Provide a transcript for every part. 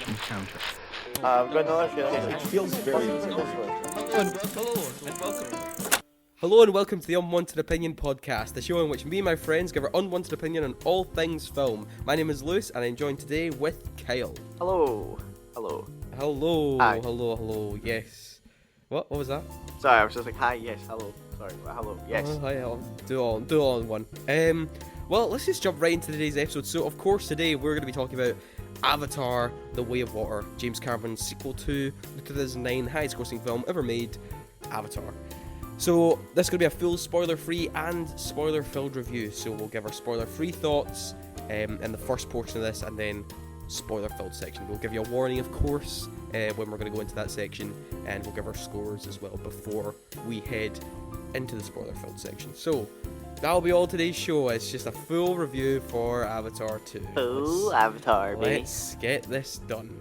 encounter. But no, actually, It feels very Hello and welcome to the Unwanted Opinion podcast, the show in which me and my friends give our unwanted opinion on all things film. My name is Lewis and I'm joined today with Kyle. Hello. Hi. Hello, yes. What was that? Sorry, I was just like, hi, yes, hello. Sorry, hello, yes. Hi, do all in one. Well, let's just jump right into today's episode. So, of course, today we're going to be talking about Avatar: The Way of Water, James Cameron's sequel to the 2009 highest-grossing film ever made, Avatar. So, this is going to be a full spoiler-free and spoiler-filled review. So, we'll give our spoiler-free thoughts in the first portion of this, and then spoiler-filled section. We'll give you a warning, of course, when we're going to go into that section, and we'll give our scores as well before we head into the spoiler-filled section. So, that'll be all today's show. It's just a full review for Avatar 2. Oh, Avatar, baby. Let's get this done.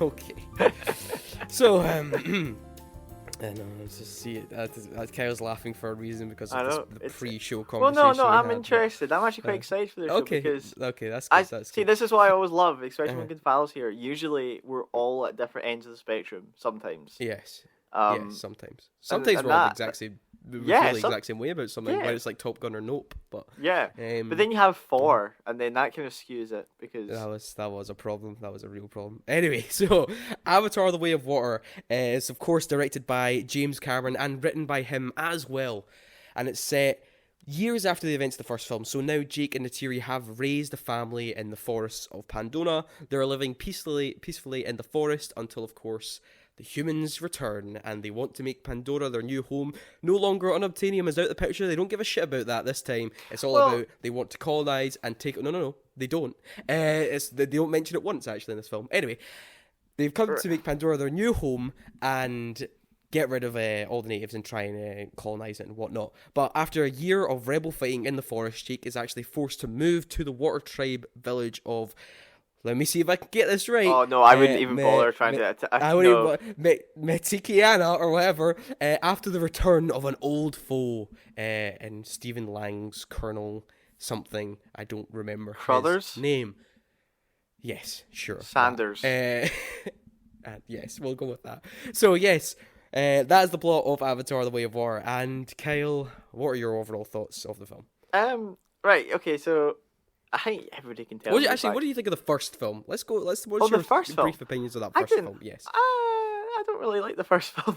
Okay. So, I know, let's just see it. Kyle's laughing for a reason because of the pre-show conversation. Well, no, I'm interested. I'm actually quite excited for this show because... Okay, that's good. See, this is what I always love, especially when Gonzalo's here. Usually, we're all at different ends of the spectrum, sometimes. Yes. Yes, sometimes. Sometimes we're all the exact same... exact same way about something, whether it's like Top Gun or Nope, but but then you have 4, and then that kind of skews it because that was a problem. That was a real problem. Anyway, so Avatar: The Way of Water is of course directed by James Cameron and written by him as well, and it's set years after the events of the first film. So now Jake and Neytiri have raised a family in the forests of Pandora. They're living peacefully in the forest until, of course, the humans return, and they want to make Pandora their new home. No longer unobtainium is out the picture. They don't give a shit about that this time. It's all about they want to colonize and take... No, they don't. They don't mention it once, actually, in this film. Anyway, they've come to make Pandora their new home and get rid of all the natives and try and colonize it and whatnot. But after a year of rebel fighting in the forest, Jake is actually forced to move to the water tribe village of... Let me see if I can get this right. Oh, no, I wouldn't even bother trying to... I wouldn't even... Metikiana, or whatever, after the return of an old foe in Stephen Lang's Colonel something. I don't remember Crothers? his name. Yes, sure. Sanders. Yes, we'll go with that. So, yes, that is the plot of Avatar: The Way of Water. And, Kyle, what are your overall thoughts of the film? Right, okay, so... I think everybody can tell. What do you think of the first film? What's your brief opinions of that first film? Yes. I don't really like the first film.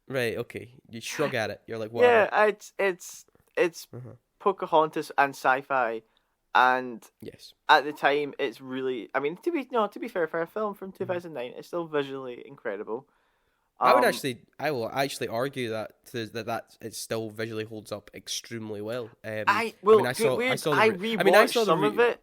Right. Okay. You shrug at it. You're like, wow. Yeah, it's Pocahontas and sci-fi, and yes, at the time it's really. I mean, to be fair, for a film from 2009, it's still visually incredible. I will actually argue that it still visually holds up extremely well. I rewatched some of it,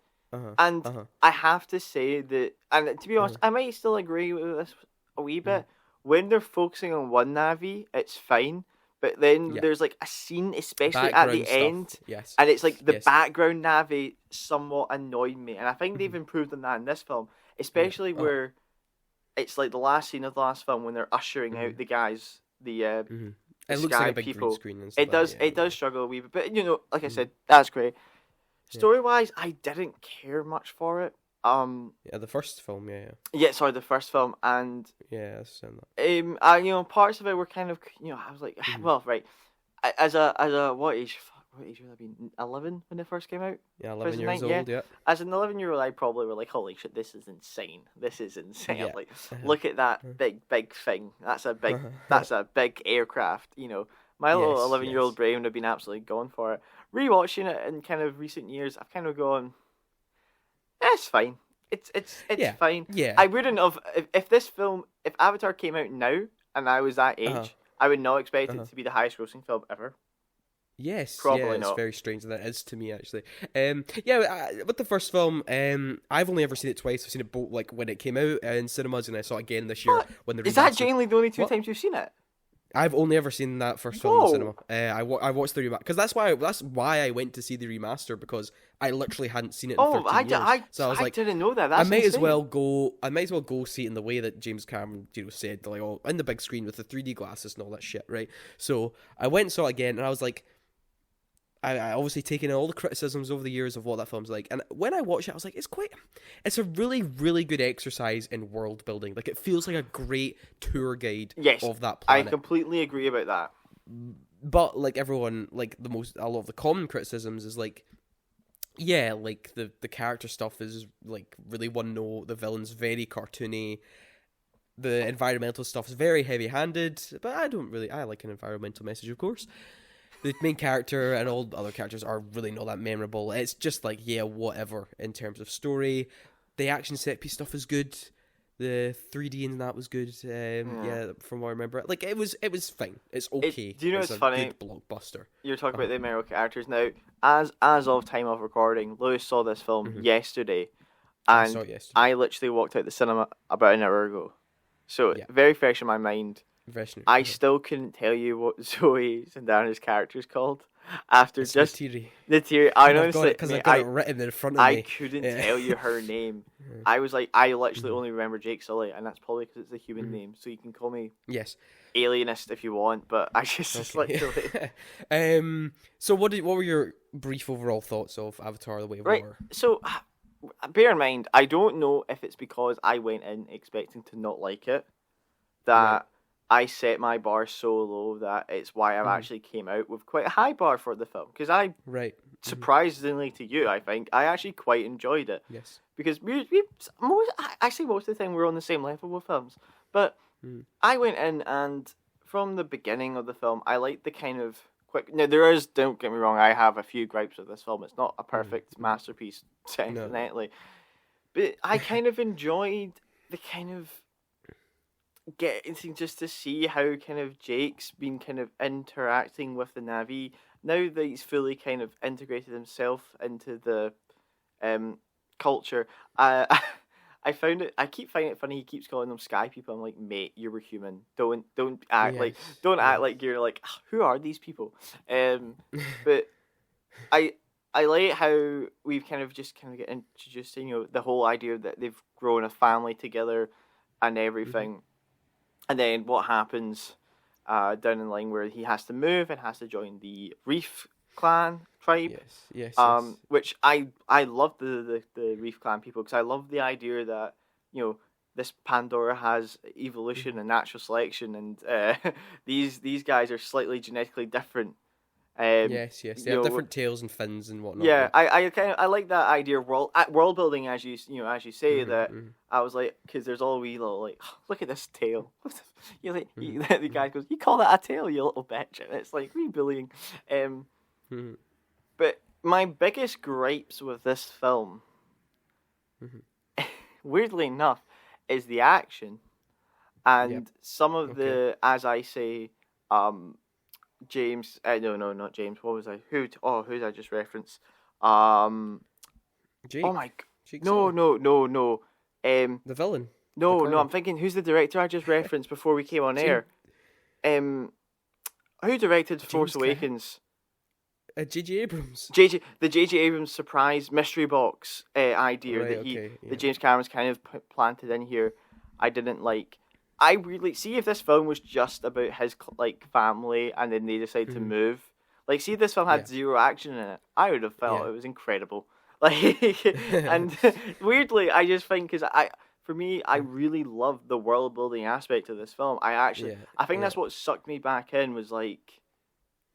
and I have to say that, and to be honest, I might still agree with this a wee bit. When they're focusing on one Na'vi, it's fine, but then there's like a scene, especially at the end, and it's like the background Na'vi somewhat annoyed me, and I think they've improved on that in this film, especially where. It's like the last scene of the last film when they're ushering out the guys, the it looks like a big people. Green screen and stuff. It does struggle a wee bit, but like I said, that's great. Story wise, I didn't care much for it. The first film, the first film, and that's that. parts of it were kind of, I was like, well, right, as a what age would I be? 11 when it first came out? Yeah, 11 years old, yeah. As an 11-year-old, I probably were like, holy shit, this is insane. Yeah. Like, look at that big thing. That's a big aircraft, My little 11-year-old brain would have been absolutely gone for it. Rewatching it in kind of recent years, I've kind of gone, it's fine. It's fine. Yeah. I wouldn't have, if Avatar came out now, and I was that age, I would not expect it to be the highest grossing film ever. Yes, probably not. It's very strange that is to me actually. With the first film, I've only ever seen it twice. I've seen it both like when it came out in cinemas, and I saw it again this year when the. Is that genuinely the only two times you've seen it? I've only ever seen that first film in the cinema. I watched the remaster because that's why I went to see the remaster, because I literally hadn't seen it in 13 years. So I was like, didn't know that. That's I might insane. as well go see it in the way that James Cameron said, like, in the big screen with the 3D glasses and all that shit, right? So I went and saw it again, and I was like, I obviously taken in all the criticisms over the years of what that film's like, and when I watched it, I was like, it's a really, really good exercise in world building. Like, it feels like a great tour guide of that planet. I completely agree about that. But like everyone, like a lot of the common criticisms is like, yeah, like the character stuff is like really one note. The villain's very cartoony. The environmental stuff is very heavy-handed, but I like an environmental message, of course. The main character and all the other characters are really not that memorable. It's just like, yeah, whatever in terms of story. The action set piece stuff is good. The 3D in that was good. Yeah, from what I remember, like it was fine. It's okay. Do you know it's what's a funny? Good blockbuster. You're talking about the memorable characters now. As of time of recording, Lewis saw this film yesterday, and saw it yesterday. I literally walked out the cinema about an hour ago. So very fresh in my mind. I still couldn't tell you what Zoe Saldana's character is called after it's just Neytiri. I know because I've got it written in front of me. I couldn't tell you her name. I was like, I literally only remember Jake Sully, and that's probably because it's a human name. So you can call me alienist if you want, but I just literally. So what were your brief overall thoughts of Avatar: The Way of Water? So bear in mind, I don't know if it's because I went in expecting to not like it that I set my bar so low that it's why I actually came out with quite a high bar for the film. Because surprisingly to you, I think, I actually quite enjoyed it. Yes. Because most of the time we're on the same level with films. But I went in and from the beginning of the film, I liked the kind of quick... Now, don't get me wrong, I have a few gripes with this film. It's not a perfect masterpiece, definitely. No. But I kind of enjoyed the kind of... getting just to see how kind of Jake's been kind of interacting with the Na'vi now that he's fully kind of integrated himself into the culture. I keep finding it funny. He keeps calling them sky people. I'm like, mate, you were human. Don't act act like you're like, who are these people? But I like how we've kind of get introduced to the whole idea that they've grown a family together and everything. And then what happens down in the line where he has to move and has to join the Reef Clan tribe. Yes. Which I love the Reef Clan people because I love the idea that, this Pandora has evolution and natural selection and these guys are slightly genetically different. Yes. They have different tails and fins and whatnot. Yeah, I like that idea of world building as you say that. I was like, because there's all wee little like, oh, look at this tail. The guy goes, you call that a tail, you little bitch, and it's like wee bullying. But my biggest gripes with this film, weirdly enough, is the action and some of the, as I say, James, no, not James. What was I? Who did I just reference? Jake. Oh my! No. The villain. No. I'm thinking, who's the director I just referenced before we came on air? Who directed Force Awakens? J.J. Abrams. The J.J. Abrams surprise mystery box idea that James Cameron's kind of planted in here. I didn't like. I really see if this film was just about his family and then they decide to move. Like, see if this film had zero action in it, I would have felt it was incredible. Like, and weirdly, I just think because I really love the world building aspect of this film. I think that's what sucked me back in was like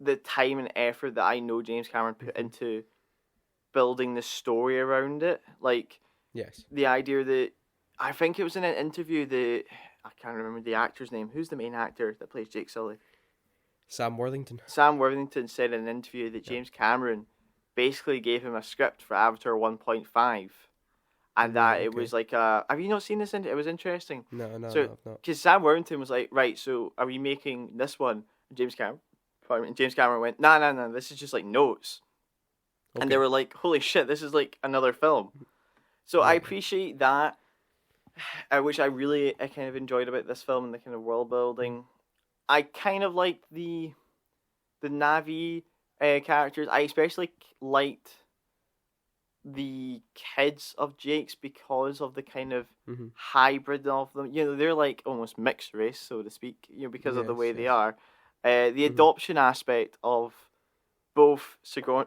the time and effort that I know James Cameron put into building the story around it. Like, the idea that I think it was in an interview that. I can't remember the actor's name. Who's the main actor that plays Jake Sully? Sam Worthington. Sam Worthington said in an interview that James Cameron basically gave him a script for Avatar 1.5 and that it was like a... Have you not seen this? It was interesting. No, so, because Sam Worthington was like, right, so are we making this one? And James Cameron went, no, this is just like notes. Okay. And they were like, holy shit, this is like another film. So I appreciate that. Which I kind of enjoyed about this film and the kind of world building. I kind of liked the Na'vi characters. I especially liked the kids of Jake's because of the kind of hybrid of them. They're like almost mixed race, so to speak. Because of the way they are. The adoption aspect of both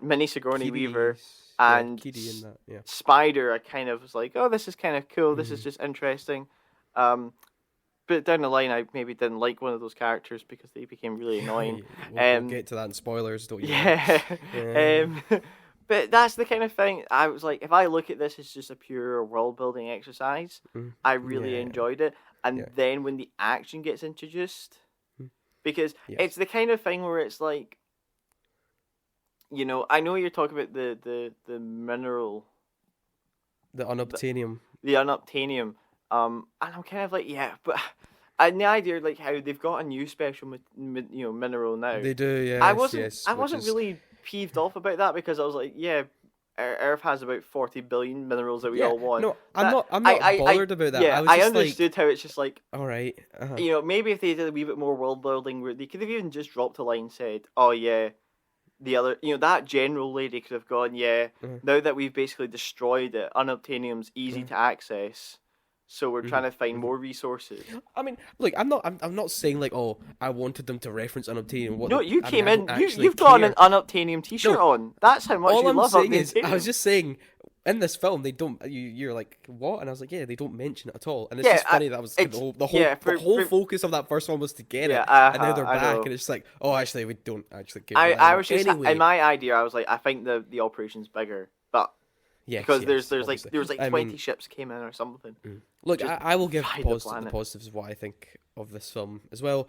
Mini Sigourney Weaver and Kiddy in that, yeah. Spider, I kind of was like, oh, this is kind of cool. This is just interesting. But down the line, I maybe didn't like one of those characters because they became really annoying. We'll get to that in spoilers, don't you? Yeah. But that's the kind of thing I was like, if I look at this as just a pure world building exercise, I really enjoyed it. And then when the action gets introduced, because it's the kind of thing where it's like, you know, I know you're talking about the mineral, the unobtainium. The unobtainium. And I'm kind of like, yeah, but and the idea like how they've got a new special mineral now. They do, yes. I wasn't really peeved off about that because I was like, yeah, Earth has about 40 billion minerals that we all want. No, I'm not bothered about that. Yeah, I understood how it's just like, all right. You know, maybe if they did a wee bit more world building, where they could have even just dropped a line and said, oh yeah, the other, you know, that general lady could have gone, yeah, now that we've basically destroyed it, unobtainium's easy to access. So we're trying to find more resources. I mean, look, I'm not saying like, oh, I wanted them to reference unobtainium. No, you came in. You've got an unobtainium T-shirt on. That's how much you love unobtainium. I was just saying, in this film, they don't. You're like, what? And I was like, yeah, they don't mention it at all. And it's just funny that was the whole focus of that first one was to get it, and now they're back, and it's like, oh, actually, we don't actually care. I was just in my idea. I was like, I think the operation's bigger, but. Yeah, because there's like 20 ships came in or something. Look, I will give the positives of what I think of this film as well.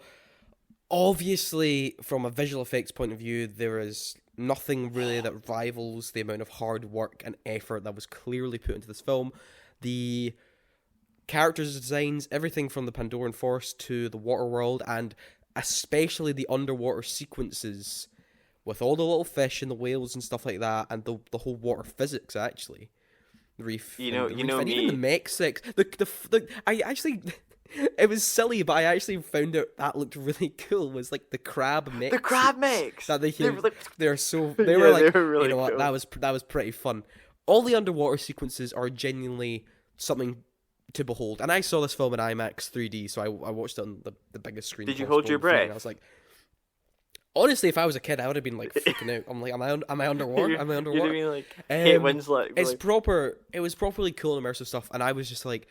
Obviously, from a visual effects point of view, there is nothing really that rivals the amount of hard work and effort that was clearly put into this film. The characters' designs, everything from the Pandoran Forest to the water world, and especially the underwater sequences with all the little fish and the whales and stuff like that, and the whole water physics actually, the reef, and even the mech sex. I actually, it was silly, but I actually found out that looked really cool. Was like the crab mechs. The crab mechs. They were really you know what, cool. that was pretty fun. All the underwater sequences are genuinely something to behold. And I saw this film in IMAX 3D, so I watched it on the biggest screen. Did you hold your breath? I was like. Honestly, if I was a kid, I would have been like freaking out. I'm like, am I underwater? Am I underwater? You'd mean like Kate Winslet. It's proper. It was properly cool and immersive stuff, and I was just like,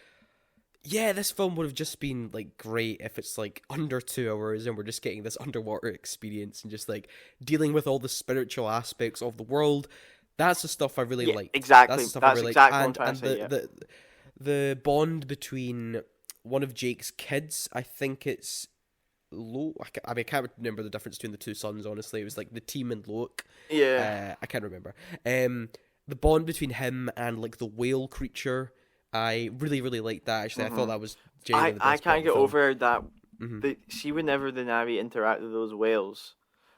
yeah, this film would have just been like great if it's like under 2 hours and we're just getting this underwater experience and just like dealing with all the spiritual aspects of the world. That's the stuff I really like. Exactly. That's exactly what I'm trying to say. The bond between one of Jake's kids, I think it's. I can't remember the difference between the two sons, honestly. It was like the team and Loic. Yeah. I can't remember. The bond between him and like the whale creature, I really, really liked that, actually. I thought that was genuinely the best I can't get over that. Mm-hmm. See, whenever the Na'vi interact with those whales,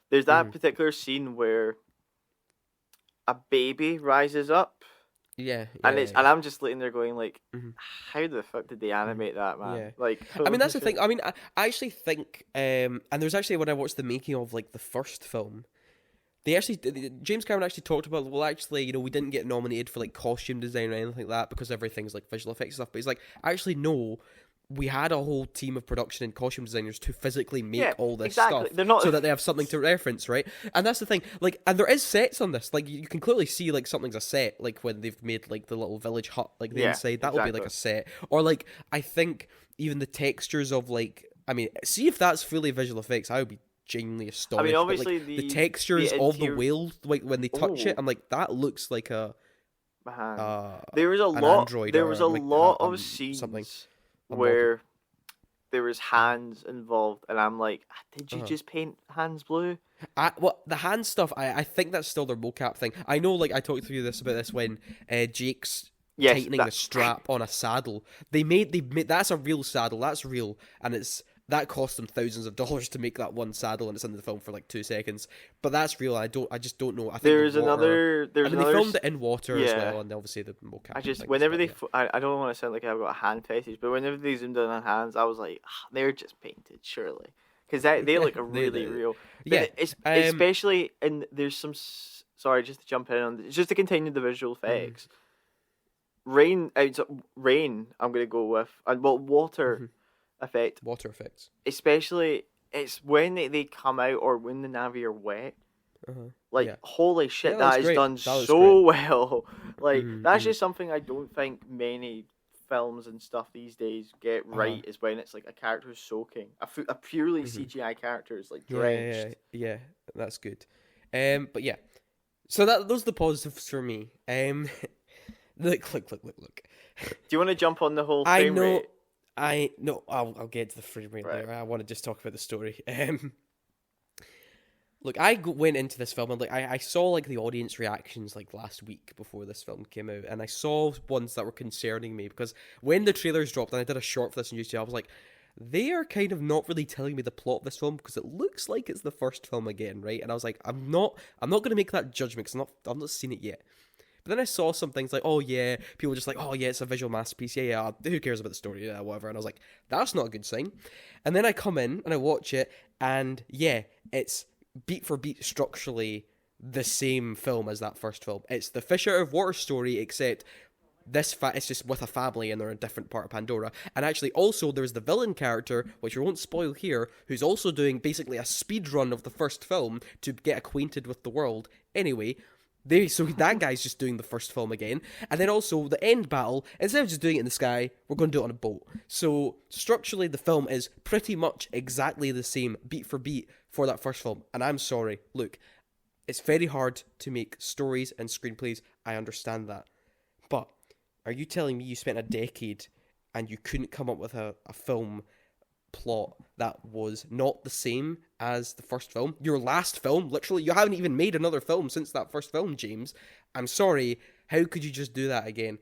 there's that particular scene where a baby rises up. Yeah, and I'm just sitting there going like, how the fuck did they animate that, man? Yeah. Like, I mean, that's the thing. I mean, I actually think, and there's actually when I watched the making of like the first film, James Cameron actually talked about, well, actually, you know, we didn't get nominated for like costume design or anything like that because everything's like visual effects stuff. But he's like, actually, no. We had a whole team of production and costume designers to physically make all this stuff so that they have something to reference, right? And that's the thing. Like, and there is sets on this. Like, you can clearly see, like, something's a set. Like, when they've made, like, the little village hut, like, the inside. That will be, like, a set. Or, like, I think even the textures of, like... I mean, see if that's fully visual effects. I would be genuinely astonished. I mean, obviously, but, like, the textures of the whale, like, when they touch it, I'm like, that looks like a... there was a lot... There was a lot of scenes where... there was hands involved, and I'm like, did you just paint hands blue? The hand stuff, I think that's still their mocap thing. I know, like, I talked to you about this when Jake's tightening the strap on a saddle. They made that's a real saddle, that's real, and that cost them thousands of dollars to make that one saddle, and it's in the film for like 2 seconds. But that's real. I just don't know. I think they filmed it in water as well, and obviously the mocap. I don't want to sound like I've got a hand fetish, but whenever they zoomed in on hands, I was like, they're just painted, surely, because they look really real. But especially, and there's some. Sorry, just to jump in on, just to continue the visual effects. Rain. I'm gonna go with, and water. Water effects. Especially, it's when they come out or when the Na'vi are wet. Like, Yeah. holy shit, Yeah, that is great. done That was so great. well. Like, that's mhm. just something I don't think many films and stuff these days get right, is when it's like a character is soaking. A purely CGI character is like drenched. Yeah, that's good. But yeah, so those are the positives for me. Look. Do you want to jump on the whole I frame know, rate? I'll get to the frame rate Right. later. I want to just talk about the story. Look, went into this film and like I saw like the audience reactions like last week before this film came out, and I saw ones that were concerning me because when the trailers dropped and I did a short for this on YouTube, I was like, they are kind of not really telling me the plot of this film because it looks like it's the first film again, right? And I was like, I'm not going to make that judgment because I've not seen it yet. But then I saw some things like, oh yeah, people were just like, oh yeah, it's a visual masterpiece. Yeah, who cares about the story? Yeah, whatever. And I was like, that's not a good sign. And then I come in and I watch it, and yeah, it's beat for beat structurally the same film as that first film. It's the fish out of water story, except it's just with a family and they're in a different part of Pandora. And actually also there's the villain character, which we won't spoil here, who's also doing basically a speed run of the first film to get acquainted with the world. Anyway, so that guy's just doing the first film again. And then also the end battle, instead of just doing it in the sky, we're going to do it on a boat. So structurally the film is pretty much exactly the same, beat for beat, for that first film. And I'm sorry, look, it's very hard to make stories and screenplays. I understand that. But are you telling me you spent a decade and you couldn't come up with a film plot that was not the same as the first film? Your last film, literally, you haven't even made another film since that first film, James. I'm sorry, how could you just do that again?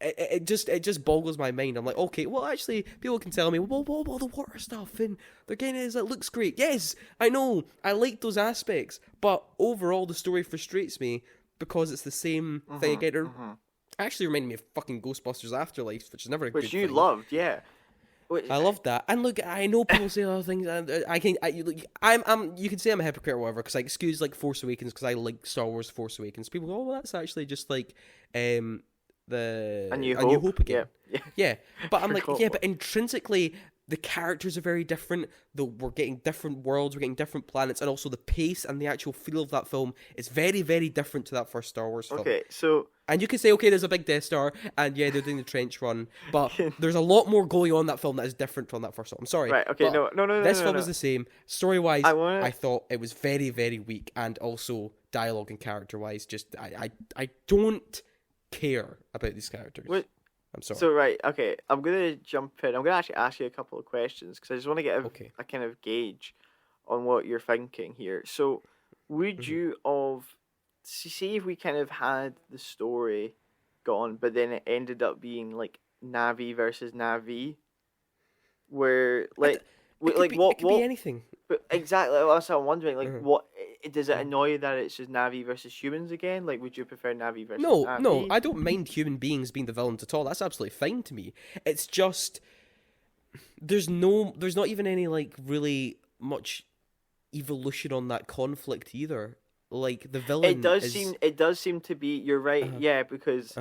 It just boggles my mind. I'm like, okay, well, actually, people can tell me, well, the water stuff and they're getting it looks great. Yes, I know, I like those aspects, but overall, the story frustrates me because it's the same thing again. Actually reminded me of fucking Ghostbusters Afterlife, which is never a good thing. Which you loved, yeah. I loved that, and look, I know people say other things. You can say I'm a hypocrite or whatever because I excuse like Force Awakens because I like Star Wars Force Awakens. People go, oh, well, that's actually just like the A New Hope again. Yeah. But I'm like, yeah, but intrinsically the characters are very different. We're getting different worlds, we're getting different planets, and also the pace and the actual feel of that film is very, very different to that first Star Wars film. Okay, so... And you can say, okay, there's a big Death Star, and yeah, they're doing the trench run, but there's a lot more going on in that film that is different from that first film. I'm sorry. Right, okay, no. This film is the same. Story-wise, I thought it was very, very weak, and also dialogue and character-wise, just, I don't care about these characters. I'm sorry. So, right, okay, I'm going to jump in. I'm going to actually ask you a couple of questions, because I just want to get a kind of gauge on what you're thinking here. So, would you see if we kind of had the story gone, but then it ended up being like Navi versus Navi, where like it could be anything. But exactly, that's what I'm wondering. Like, what does it annoy you that it's just Navi versus humans again? Like, would you prefer Navi versus Navi? No, I don't mind human beings being the villains at all. That's absolutely fine to me. It's just there's not even any like really much evolution on that conflict either. Like the villain, it does seem to be. You're right, yeah, because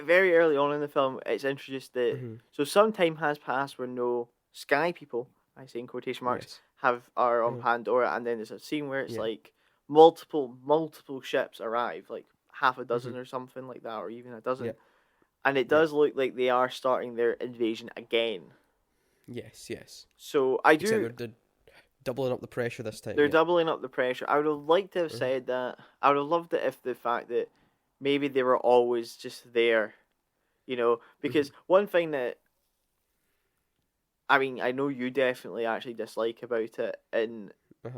very early on in the film, it's introduced that so some time has passed where no sky people, I say in quotation marks, are on Pandora, and then there's a scene where it's like multiple ships arrive, like half a dozen or something like that, or even a dozen, and it does look like they are starting their invasion again. Yes. So I do. Except they're doubling up the pressure this time. They're doubling up the pressure. I would have liked to have said that. I would have loved it if the fact that maybe they were always just there, because one thing that, I mean, I know you definitely actually dislike about it, and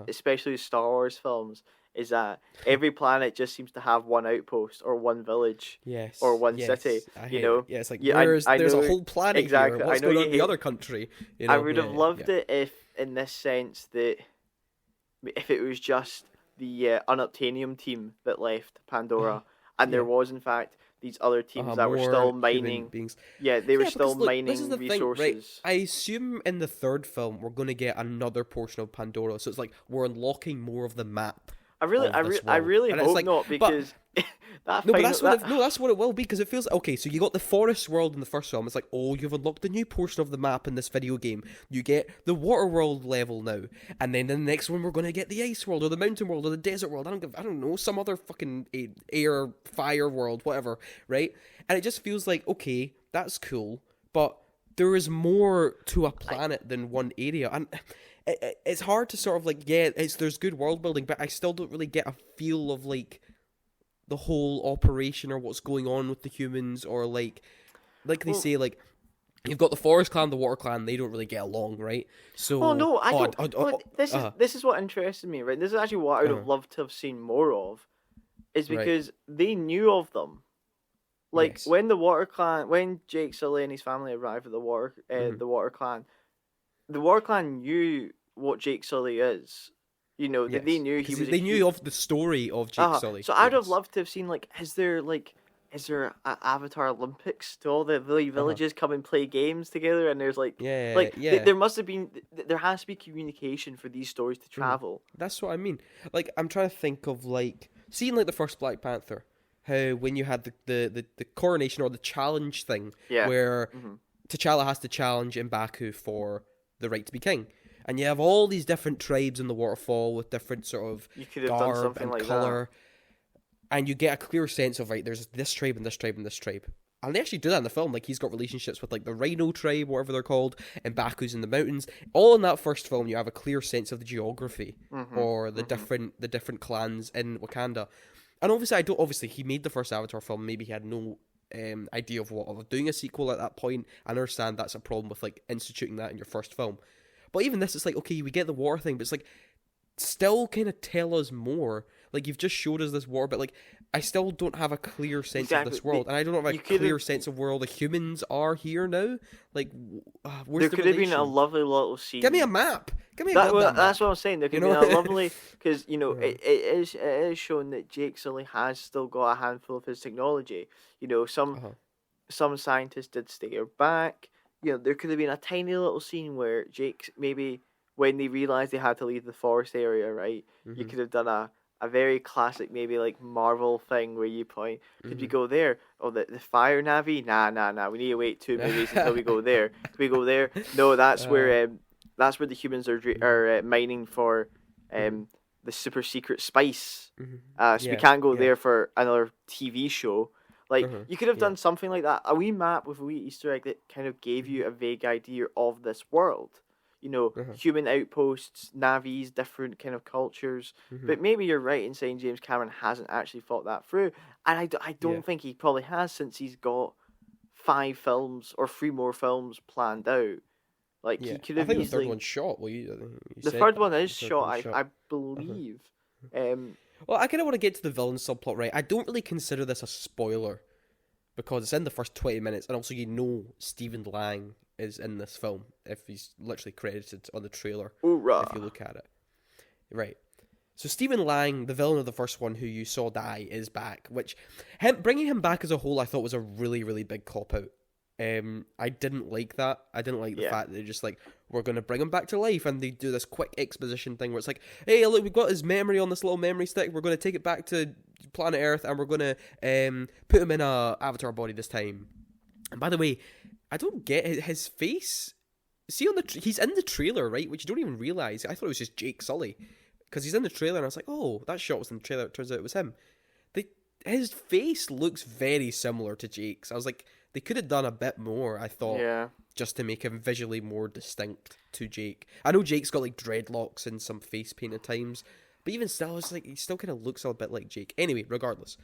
especially Star Wars films, is that every planet just seems to have one outpost or one village, or one city. Yeah, it's like there's a whole planet here. What's going on in the other country? I would have loved it if, in this sense, that if it was just the Unobtainium team that left Pandora, and there was in fact these other teams that were still mining. Yeah, they were still mining resources. Thing, right? I assume in the third film we're going to get another portion of Pandora, so it's like we're unlocking more of the map. I really hope not, because that No, but final, that's what it will be, because it feels okay. So you got the forest world in the first film. It's like, oh, you've unlocked a new portion of the map in this video game. You get the water world level now, and then in the next one we're going to get the ice world or the mountain world or the desert world. I don't know, some other fucking air, fire world, whatever, right? And it just feels like, okay, that's cool, but there is more to a planet than one area, and it's hard to sort of like, yeah, there's good world building, but I still don't really get a feel of like the whole operation or what's going on with the humans, or like they say, like, you've got the forest clan, the water clan, they don't really get along, right? So this is what interested me, right? This is actually what I would have loved to have seen more of, is because they knew of them. Like, yes. when Jake Sully and his family arrived at the water clan knew what Jake Sully is. You know, yes. they knew they knew of the story of Jake Sully. So I'd have loved to have seen, like, is there an Avatar Olympics? Do all the villages come and play games together? And there's there must have been, there has to be communication for these stories to travel. That's what I mean. Like, I'm trying to think of, like, seeing like the first Black Panther, how when you had the coronation or the challenge thing, where T'Challa has to challenge M'Baku for the right to be king. And you have all these different tribes in the waterfall with different sort of garb and colour. And you get a clear sense of, right, there's this tribe and this tribe and this tribe. And they actually do that in the film. Like, he's got relationships with, like, the Rhino tribe, whatever they're called, and Baku's in the mountains. All in that first film, you have a clear sense of the geography or the different clans in Wakanda. And obviously, he made the first Avatar film. Maybe he had no idea of doing a sequel at that point. I understand that's a problem with, like, instituting that in your first film. But even this, it's like, okay, we get the water thing, but it's like, still kind of tell us more. Like, you've just showed us this water, but like, I still don't have a clear sense of this world, and I don't have a clear sense of where all the humans are here now. Like, where's there could have been a lovely little scene. Give me a map. Give me a map. That's what I'm saying. There could have been a lovely, because it is shown that Jake Sully has still got a handful of his technology. You know, some scientists did stare back. You know, there could have been a tiny little scene where Jake, maybe when they realised they had to leave the forest area, right? You could have done a very classic, maybe like Marvel thing where you point, could we go there? Oh, the fire Navi? Nah. We need to wait 2 movies until we go there. Could we go there? No, that's where the humans are mining for the super secret spice. So we can't go there for another TV show. Like, you could have done something like that. A wee map with a wee Easter egg that kind of gave you a vague idea of this world. You know, human outposts, Navis, different kind of cultures. But maybe you're right in saying James Cameron hasn't actually thought that through. And I don't think he probably has, since he's got 5 films or 3 more films planned out. Like, he could have easily... the third one's shot. Well, the third one is shot, I believe. Well, I kind of want to get to the villain subplot, right? I don't really consider this a spoiler, because it's in the first 20 minutes, and also Stephen Lang is in this film, if he's literally credited on the trailer. Hoorah. If you look at it. Right. So Stephen Lang, the villain of the first one who you saw die, is back, which bringing him back as a whole I thought was a really, really big cop-out. I didn't like that. I didn't like the fact that they're just like, we're going to bring him back to life, and they do this quick exposition thing where it's like, hey, look, we've got his memory on this little memory stick, we're going to take it back to planet Earth, and we're going to put him in a avatar body this time. And by the way, I don't get his face. See, he's in the trailer, right? Which you don't even realise. I thought it was just Jake Sully, because he's in the trailer, and I was like, oh, that shot was in the trailer. It turns out it was him. His face looks very similar to Jake's. I was like, they could have done a bit more, I thought, just to make him visually more distinct to Jake. I know Jake's got like dreadlocks and some face paint at times, but even still, it's like he still kind of looks a bit like Jake. Anyway, regardless.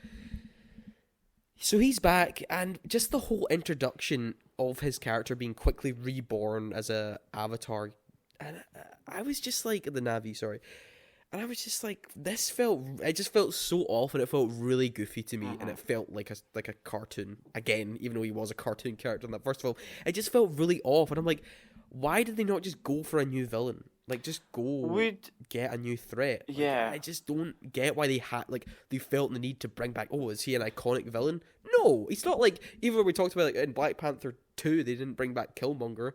So he's back, and just the whole introduction of his character being quickly reborn as a avatar, and I was just like, the Navi, sorry, and I was just like, it just felt so off, and it felt really goofy to me, and it felt like a cartoon, again, even though he was a cartoon character in that first film. It just felt really off, and I'm like, why did they not just go for a new villain? Like, just get a new threat. Like, I just don't get why they felt the need to bring back, oh, is he an iconic villain? No, he's not. Like, even when we talked about, like, in Black Panther 2, they didn't bring back Killmonger.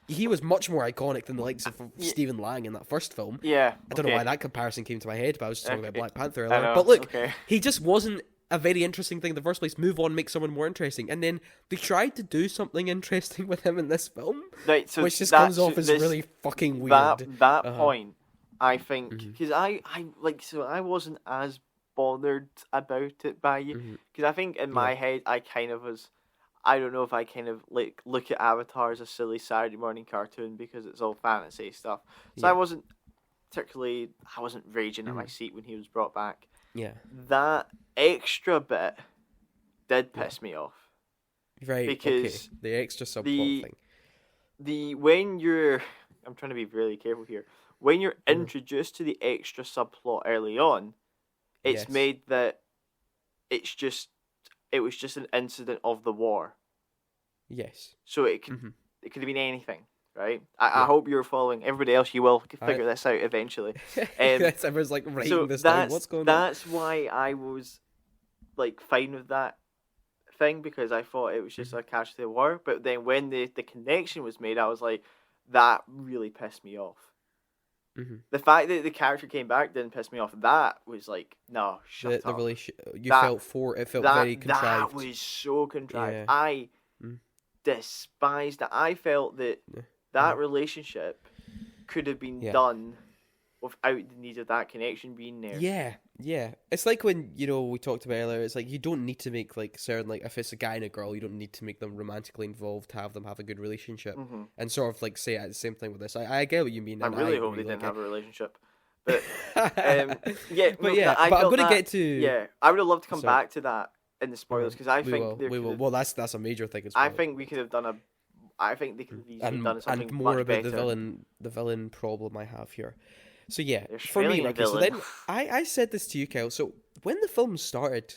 he was much more iconic than the likes of Stephen Lang in that first film. Yeah. I don't know why that comparison came to my head, but I was talking about Black Panther I earlier. know, But look, okay. he just wasn't a very interesting thing in the first place. Move on, make someone more interesting. And then they tried to do something interesting with him in this film, right, so which just comes off as really fucking weird. That point, I think, because I wasn't as bothered about it by you, because I think in my head I kind of was. I don't know if I kind of like look at Avatar as a silly Saturday morning cartoon because it's all fantasy stuff. So I wasn't raging at my seat when he was brought back. Yeah. That extra bit did piss me off. Right. Because the extra subplot thing. When you're, I'm trying to be really careful here. When you're introduced to the extra subplot early on, it's made that it was just an incident of the war. Yes. So it could have been anything, right? I hope you're following. Everybody else, you will figure this out eventually. Everyone's like writing this down. What's going on? That's why I was like fine with that thing, because I thought it was just a casualty of war. But then when the connection was made, I was like, that really pissed me off. The fact that the character came back didn't piss me off. That was like, no, shut up. It felt very contrived. That was so contrived. Yeah. I despised that. I felt that relationship could have been done without the need of that connection being there. Yeah. It's like when, we talked about earlier, it's like you don't need to make like certain, like if it's a guy and a girl, you don't need to make them romantically involved to have them have a good relationship. And sort of like say the same thing with this. I get what you mean. I really hope they didn't have a relationship. But but I'm going to get to... Yeah, I would have loved to come back to that in the spoilers, because I think we will. Well, that's a major thing as well. I think we could have done I think they could have easily done something and more much about better. the villain problem I have here. So yeah, for me, okay, so then I said this to you, Kyle. So when the film started,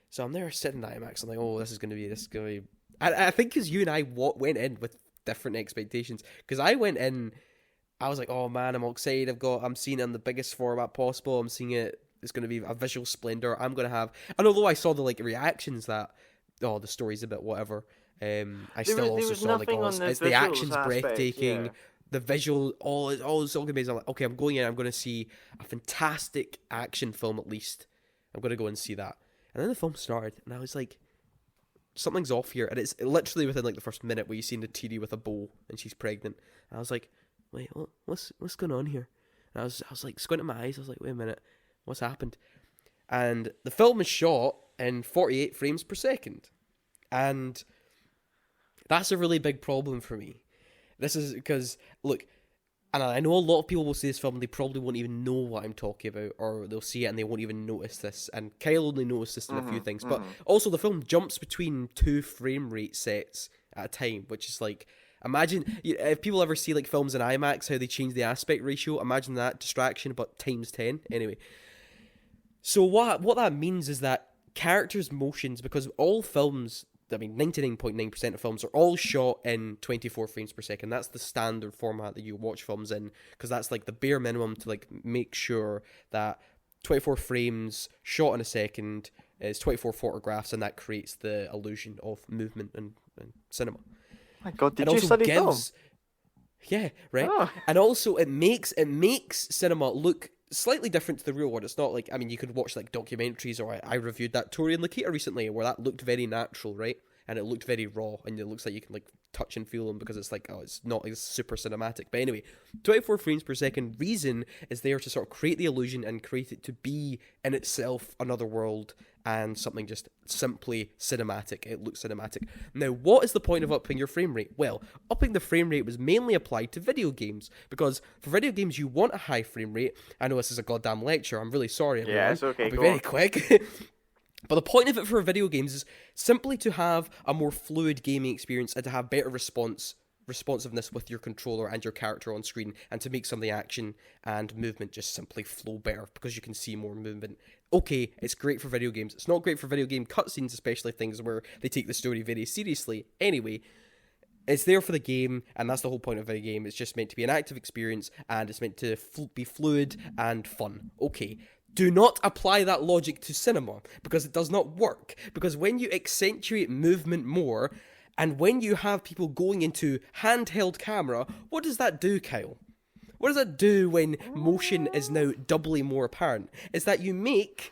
so I'm there sitting in IMAX, I'm like, oh, this is going to be. I think because you and I went in with different expectations. Because I went in, I was like, oh man, I'm all excited. I'm seeing it in the biggest format possible. I'm seeing it. It's going to be a visual splendor. I'm going to have, and although I saw the like reactions that, oh, the story's a bit whatever. I still also saw like, oh, the action's breathtaking. Yeah. The visual, all is so amazing. I'm like, okay, I'm going in. I'm going to see a fantastic action film at least. I'm going to go and see that. And then the film started, and I was like, something's off here. And it's literally within like the first minute where you see Natiri with a bow and she's pregnant. And I was like, wait, what's going on here? And I was like squinting my eyes. I was like, wait a minute, what's happened? And the film is shot in 48 frames per second, and that's a really big problem for me. This is because, look, and I know a lot of people will see this film and they probably won't even know what I'm talking about, or they'll see it and they won't even notice this. And Kyle only noticed this in a few things. But also the film jumps between 2 frame rate sets at a time, which is like, imagine, if people ever see like films in IMAX, how they change the aspect ratio, imagine that distraction, but times 10. Anyway. So what that means is that characters' motions, because all films, 99.9% of films are all shot in 24 frames per second. That's the standard format that you watch films in, because that's like the bare minimum to like make sure that 24 frames shot in a second is 24 photographs, and that creates the illusion of movement in cinema. My God, did you study film? Yeah, right. Oh. And also it makes cinema look slightly different to the real world. It's not like, you could watch like documentaries, or I reviewed that Tori and Lakita recently, where that looked very natural, right? And it looked very raw, and it looks like you can like touch and feel them, because it's like, oh, it's not as super cinematic. But anyway, 24 frames per second reason is there to sort of create the illusion and create it to be in itself another world and something just simply cinematic. It looks cinematic. Now, what is the point of upping your frame rate? Well, upping the frame rate was mainly applied to video games, because for video games you want a high frame rate. I know this is a goddamn lecture. I'm really sorry, everyone. Yeah, it's okay. I'll be very quick. But the point of it for video games is simply to have a more fluid gaming experience and to have better responsiveness with your controller and your character on screen, and to make some of the action and movement just simply flow better because you can see more movement. Okay, it's great for video games. It's not great for video game cutscenes, especially things where they take the story very seriously. Anyway, it's there for the game, and that's the whole point of a game. It's just meant to be an active experience, and it's meant to be fluid and fun. Okay. Do not apply that logic to cinema, because it does not work. Because when you accentuate movement more, And when you have people going into handheld camera, what does that do, Kyle? What does that do when motion is now doubly more apparent? Is that you make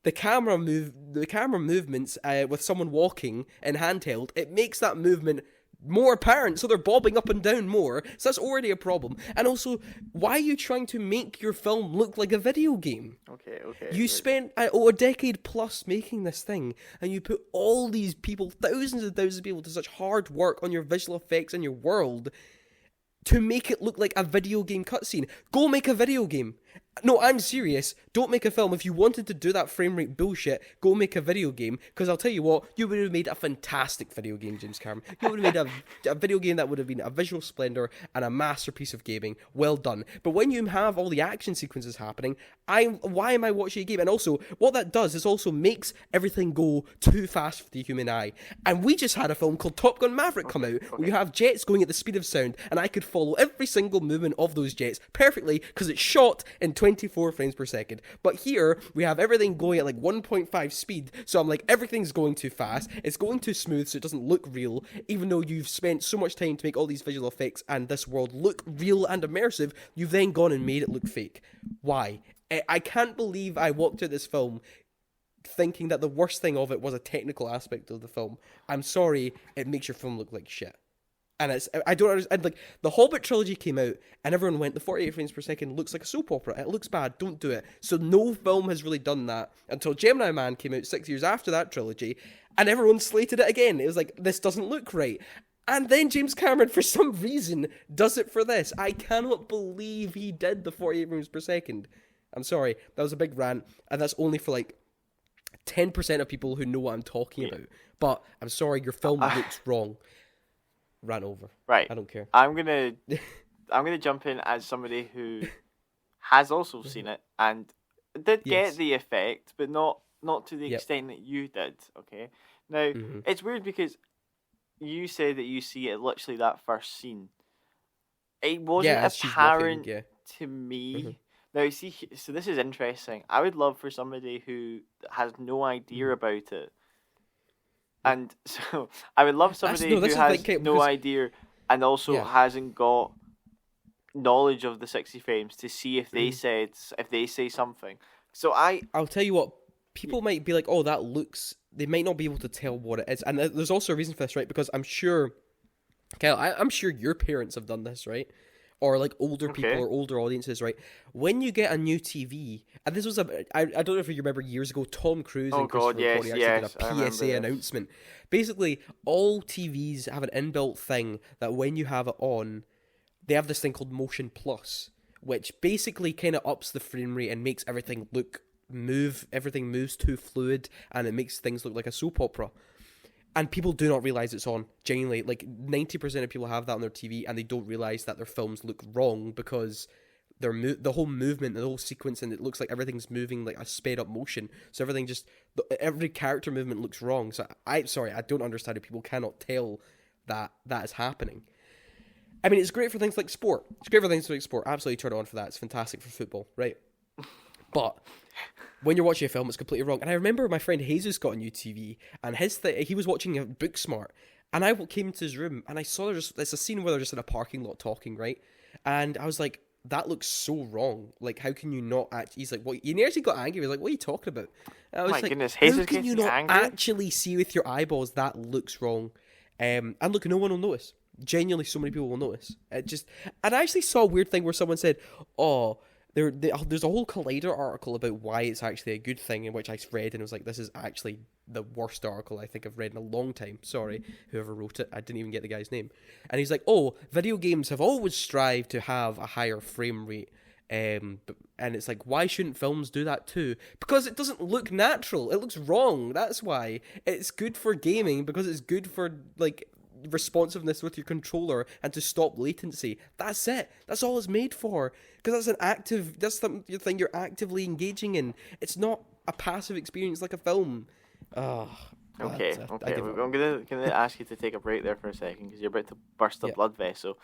the camera movements with someone walking in handheld, it makes that movement more apparent, so they're bobbing up and down more, so that's already a problem. And also, why are you trying to make your film look like a video game? Okay. You spent a decade plus making this thing, and you put all these people, thousands and thousands of people, to such hard work on your visual effects and your world to make it look like a video game cutscene. Go make a video game. No, I'm serious. Don't make a film. If you wanted to do that frame rate bullshit, go make a video game. Because I'll tell you what, you would have made a fantastic video game, James Cameron. You would have made a video game that would have been a visual splendor and a masterpiece of gaming. Well done. But when you have all the action sequences happening, why am I watching a game? And also, what that does is also makes everything go too fast for the human eye. And we just had a film called Top Gun Maverick come out, where you have jets going at the speed of sound, and I could follow every single movement of those jets perfectly because it's shot in 24 frames per second. But here, we have everything going at like 1.5 speed, so I'm like, everything's going too fast, it's going too smooth so it doesn't look real, even though you've spent so much time to make all these visual effects and this world look real and immersive, you've then gone and made it look fake. Why? I can't believe I walked out this film thinking that the worst thing of it was a technical aspect of the film. I'm sorry, it makes your film look like shit. And I don't understand, like, the Hobbit trilogy came out, and everyone went, the 48 frames per second looks like a soap opera, it looks bad, don't do it. So no film has really done that, until Gemini Man came out 6 years after that trilogy, and everyone slated it again. It was like, this doesn't look right. And then James Cameron, for some reason, does it for this. I cannot believe he did the 48 frames per second. I'm sorry, that was a big rant, and that's only for, like, 10% of people who know what I'm talking about. But, I'm sorry, your film looks wrong. Ran over. Right. I don't care. I'm gonna jump in as somebody who has also seen it and did get the effect, but not to the extent that you did. Okay. Now it's weird because you say that you see it literally that first scene. It wasn't apparent to me. Now, you see, so this is interesting. I would love for somebody who has no idea about it. And so, I would love somebody who has no idea and also hasn't got knowledge of the 60 frames to see if they say something. So I'll tell you what, people might be like, oh, that looks... They might not be able to tell what it is. And there's also a reason for this, right? Because I'm sure... Kyle, I'm sure your parents have done this, right? Or like older people or older audiences, right? When you get a new TV, and this was I don't know if you remember years ago, Tom Cruise and Christopher Plummer actually did a PSA announcement. Basically, all TVs have an inbuilt thing that when you have it on, they have this thing called Motion Plus, which basically kind of ups the frame rate and makes everything everything moves too fluid, and it makes things look like a soap opera. And people do not realise it's on. Genuinely, like 90% of people have that on their TV, and they don't realise that their films look wrong because the whole movement, the whole sequence, and it looks like everything's moving like a sped up motion. So everything every character movement looks wrong. So I don't understand how people cannot tell that is happening. I mean, it's great for things like sport. Absolutely turn it on for that. It's fantastic for football, right? But when you're watching a film, it's completely wrong. And I remember my friend Jesus got a new TV, and he was watching a Booksmart, and I came into his room, and I saw it's a scene where they're just in a parking lot talking, right? And I was like, that looks so wrong. Like, how can you not actually... He's like, what? He actually got angry. He was like, what are you talking about? And I was goodness, how can you not actually see with your eyeballs that looks wrong? And look, no one will notice. Genuinely, so many people will notice. And I actually saw a weird thing where someone said, oh... There's a whole Collider article about why it's actually a good thing, in which I read, and it was like, this is actually the worst article I think I've read in a long time. Sorry, whoever wrote it. I didn't even get the guy's name. And he's like, oh, video games have always strived to have a higher frame rate. And it's like, why shouldn't films do that too? Because it doesn't look natural. It looks wrong. That's why. It's good for gaming because it's good for, like... responsiveness with your controller and to stop latency. That's it. That's all it's made for. Because that's the thing you're actively engaging in. It's not a passive experience like a film. Okay. I'm gonna ask you to take a break there for a second because you're about to burst a blood vessel.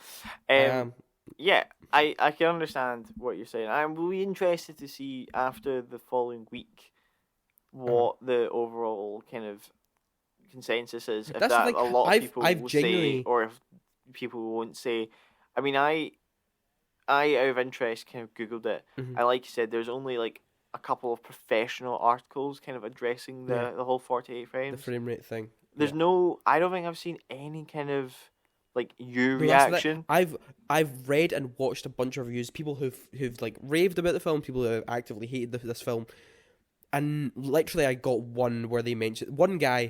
Yeah, I can understand what you're saying. I'm really interested to see after the following week what the overall kind of consensus is, if That's that like a lot of people I've will genuinely... say, or if people won't say. I mean, I out of interest kind of Googled it, Mhm. and like you said, there's only like a couple of professional articles kind of addressing the whole 48 frames. The frame rate thing. There's no. I don't think I've seen any kind of like No, reaction. I've read and watched a bunch of reviews, people who've like raved about the film, people who have actively hated this film, and literally I got one where they mentioned one guy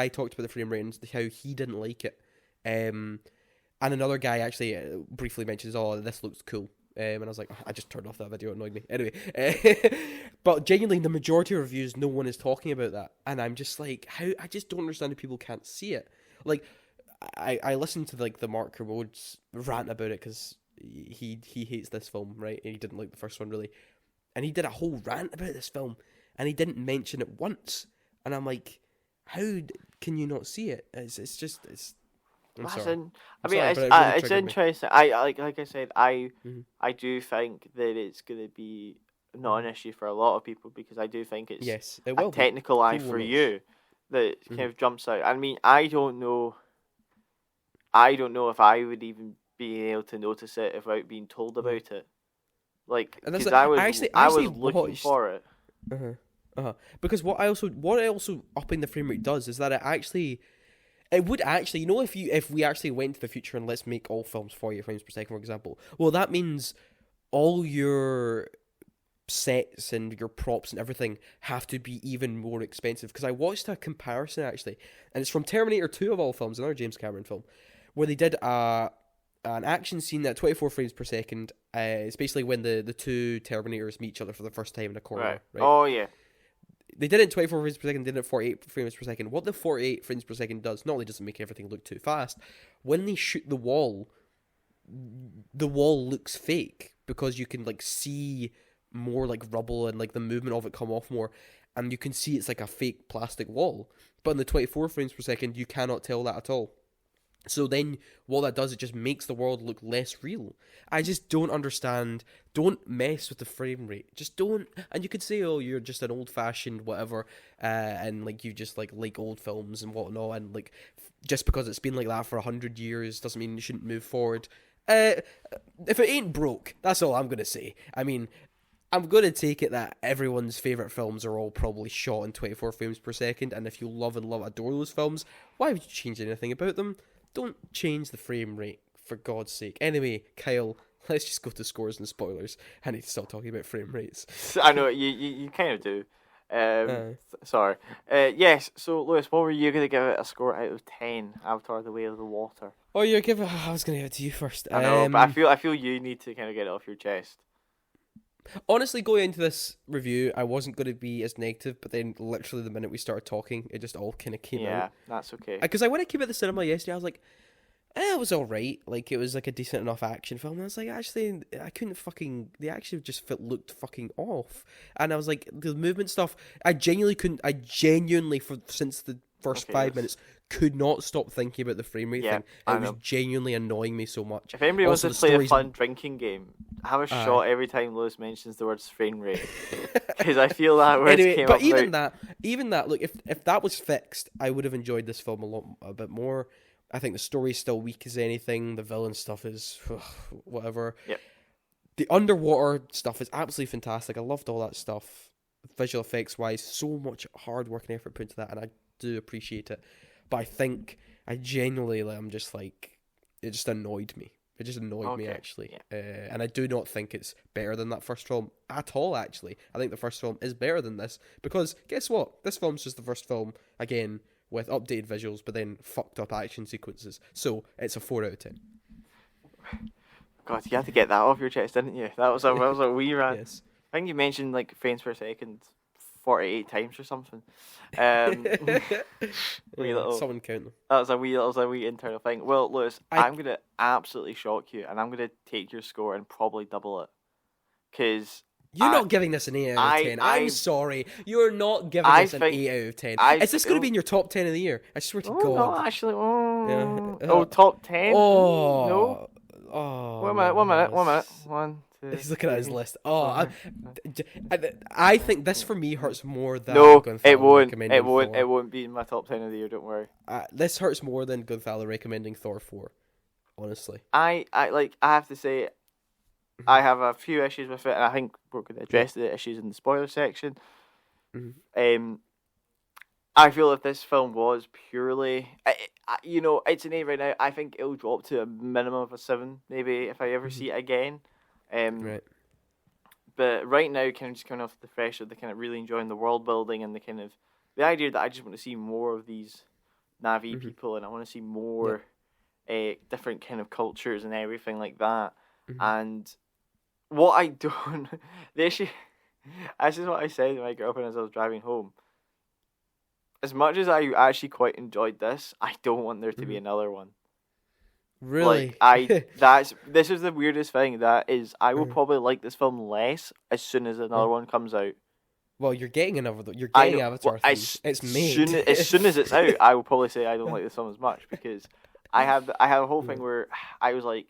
talked about the frame rate and how he didn't like it, and another guy actually briefly mentions, "Oh, this looks cool." And I was like, I just turned off that video, it annoyed me. Anyway, but genuinely, the majority of reviews, no one is talking about that. And I'm just like, I just don't understand how people can't see it. Like, I listened to like the Mark Rhodes rant about it because he hates this film, right? And he didn't like the first one really. And he did a whole rant about this film and he didn't mention it once. And I'm like, how can you not see it? It's just... I'm sorry. It's interesting. I like I said, I do think that it's going to be not an issue for a lot of people because I do think it's a technical eye for you that kind of jumps out. I mean, I don't know if I would even be able to notice it without being told about it. Like, because I was looking for it. Because what also upping the frame rate does is that it would actually, you know, if we actually went to the future and let's make all films 48 frames per second, for example, well, that means all your sets and your props and everything have to be even more expensive. Because I watched a comparison, actually, and it's from Terminator 2 of all films, another James Cameron film, where they did an action scene at 24 frames per second. It's basically when the two Terminators meet each other for the first time in a corridor. Right? Oh, yeah. They did it in 24 frames per second, they did it at 48 frames per second. What the 48 frames per second does, not only does it make everything look too fast, when they shoot the wall looks fake because you can like see more like rubble and like the movement of it come off more, and you can see it's like a fake plastic wall. But in the 24 frames per second, you cannot tell that at all. So then what that does, it just makes the world look less real. I just don't understand. Don't mess with the frame rate. Just don't. And you could say, oh, you're just an old-fashioned whatever, and like you just like old films and whatnot, and like just because it's been like that for 100 years doesn't mean you shouldn't move forward. If it ain't broke, that's all I'm going to say. I mean, I'm going to take it that everyone's favourite films are all probably shot in 24 frames per second, and if you love and adore those films, why would you change anything about them? Don't change the frame rate, for God's sake. Anyway, Kyle, let's just go to scores and spoilers. I need to stop talking about frame rates. I know, you kind of do. Sorry. Yes, so Lewis, what were you going to give it a score out of 10, Avatar The Way of the Water? Oh, I was going to give it to you first. I know, but I feel you need to kind of get it off your chest. Honestly, going into this review, I wasn't going to be as negative, but then literally the minute we started talking, it just all kind of came out. Yeah, that's okay. Because when I came out the cinema yesterday, I was like, it was alright. Like, it was like a decent enough action film. And I was like, actually, I couldn't fucking... The action just looked fucking off. And I was like, the movement stuff, I genuinely, since the first 5 minutes, could not stop thinking about the frame rate thing. It was genuinely annoying me so much. If anybody wants to play a fun drinking game, have a shot every time Lewis mentions the words frame rate. Because I feel that word came up. But even that, look, if that was fixed, I would have enjoyed this film a bit more. I think the story's still weak as anything. The villain stuff is whatever. Yep. The underwater stuff is absolutely fantastic. I loved all that stuff. Visual effects wise, so much hard work and effort put into that, and I do appreciate it. But I think I genuinely, I'm just like, it just annoyed me. It just annoyed me, actually. Yeah. And I do not think it's better than that first film at all, actually. I think the first film is better than this. Because, guess what? This film's just the first film, again, with updated visuals, but then fucked up action sequences. So, it's a 4 out of 10. God, you had to get that off your chest, didn't you? That was a wee rant. Yes. I think you mentioned, like, frames per second 48 times or something. Someone count them. That was a wee internal thing. Well, Lewis, I'm going to absolutely shock you, and I'm going to take your score and probably double it. Because you're not giving this an 8 out of 10. I'm sorry. You're not giving this an 8 out of 10. Is this going to be in your top 10 of the year? I swear to God. No, actually. Top 10? Oh. No. Oh. 1 minute. 1, He's looking at his list. Oh, I think this for me hurts more than No, Gonzalo it won't. recommending It won't. Thor. It won't be in my top 10 of the year. Don't worry. This hurts more than Gonzalo recommending Thor 4. Honestly, I have to say, I have a few issues with it, and I think we're going to address the issues in the spoiler section. I feel if this film was purely, it's an 8 right now. I think it'll drop to a minimum of a 7, maybe if I ever see it again. right. But right now, kind of just coming off the fresh of the kind of really enjoying the world building and the idea that I just want to see more of these Na'vi people, and I want to see more different kind of cultures and everything like that. And what I don't, the issue, this is what I said to my girlfriend as I was driving home. As much as I actually quite enjoyed this, I don't want there to be another one. Really? This is the weirdest thing. That is, I will probably like this film less as soon as another one comes out. Well, you're getting another. You're getting Avatar 3. It's made. As soon as it's out, I will probably say I don't like this film as much because I have a whole thing where I was like,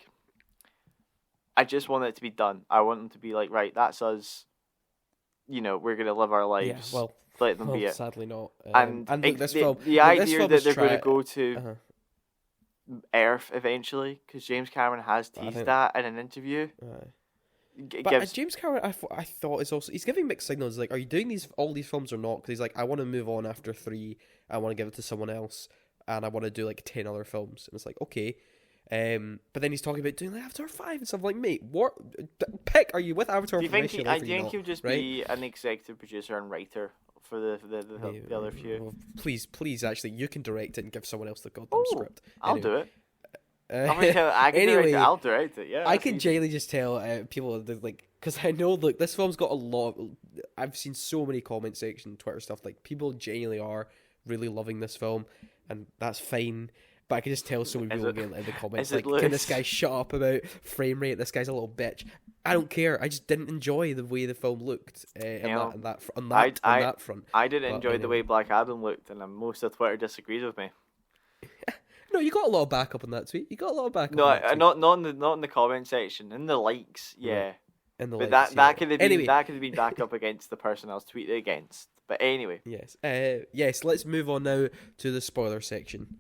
I just want it to be done. I want them to be like, right, that's us. We're gonna live our lives. Yeah, let them be it. Sadly not. And look, this film, the idea that they're going to go to Earth eventually, because James Cameron has teased that in an interview. But James Cameron, I thought is also, he's giving mixed signals. Like, are you doing all these films or not? Because he's like, I want to move on after 3. I want to give it to someone else, and I want to do like 10 other films. And it's like, okay. But then he's talking about doing like Avatar 5 and stuff. Like, mate, what? Pick, are you with Avatar? Do you think he'll just be an executive producer and writer for the other few? Well, please, actually, you can direct it and give someone else the goddamn script. I'll do it. I can direct it. I'll direct it. Yeah, I can genuinely just tell people like, because I know, look, this film's got a lot. I've seen so many comment section, Twitter stuff. Like, people genuinely are really loving this film, and that's fine. But I can just tell so many people in the comments, like, can this guy shut up about frame rate? This guy's a little bitch. I don't care. I just didn't enjoy the way the film looked on that front. I didn't enjoy the way Black Adam looked, and most of Twitter disagrees with me. No, you got a lot of backup on that tweet. You got a lot of backup. No, not in the comment section. In the likes, yeah. In the but likes, that could have been that could have been back up against the person I was tweeting against. But anyway, yes. Let's move on now to the spoiler section.